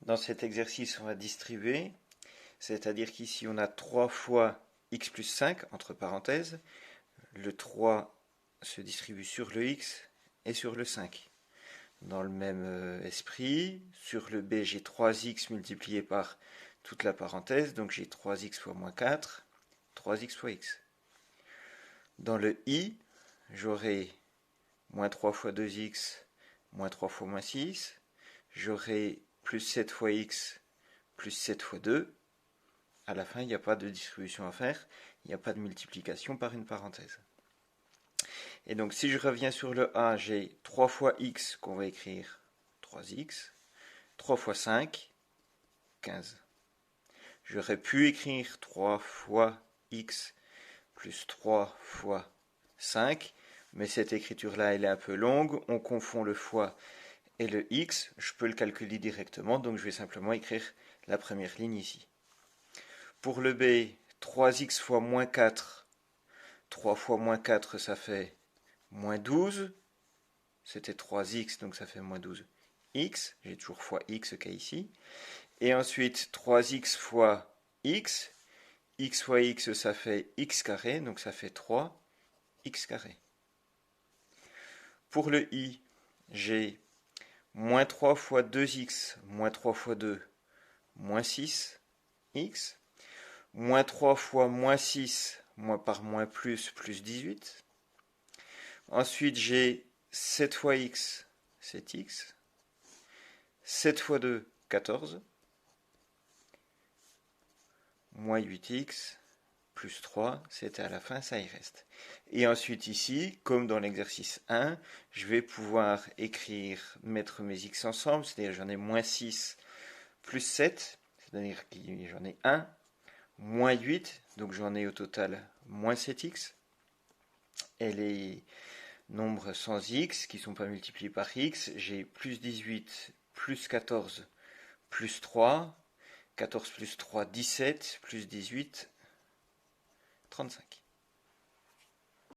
Dans cet exercice, on va distribuer, c'est-à-dire qu'ici on a 3 fois x plus 5, entre parenthèses. Le 3 se distribue sur le x et sur le 5. Dans le même esprit, sur le b, j'ai 3x multiplié par toute la parenthèse, donc j'ai 3x fois moins 4, 3x fois x. Dans le i, j'aurai moins 3 fois 2x, moins 3 fois moins 6, j'aurai plus 7 fois x, plus 7 fois 2. À la fin, il n'y a pas de distribution à faire, il n'y a pas de multiplication par une parenthèse. Et donc si je reviens sur le a, j'ai 3 fois x qu'on va écrire 3x, 3 fois 5, 15. J'aurais pu écrire 3 fois x plus 3 fois 5, mais cette écriture-là, elle est un peu longue, on confond le fois et le x, je peux le calculer directement, donc je vais simplement écrire la première ligne ici. Pour le b, 3x fois moins 4, 3 fois moins 4, ça fait moins 12. C'était 3x, donc ça fait moins 12 x. J'ai toujours fois x qu'il y a ici. Et ensuite, 3x fois x. X fois x, ça fait x carré, donc ça fait 3 x carré. Pour le i, j'ai moins 3 fois 2x, moins 3 fois 2, moins 6 x. Moins 3 fois moins 6, moins par moins plus, plus 18. Ensuite, j'ai 7 fois x, 7x. 7 fois 2, 14. Moins 8x, plus 3, c'était à la fin, ça y reste. Et ensuite ici, comme dans l'exercice 1, je vais pouvoir écrire, mettre mes x ensemble, c'est-à-dire j'en ai moins 6 plus 7, c'est-à-dire que j'en ai 1, moins 8, donc j'en ai au total moins 7x. Et les nombres sans x, qui ne sont pas multipliés par x, j'ai plus 18, plus 14, plus 3, 14 plus 3, 17, plus 18, 35.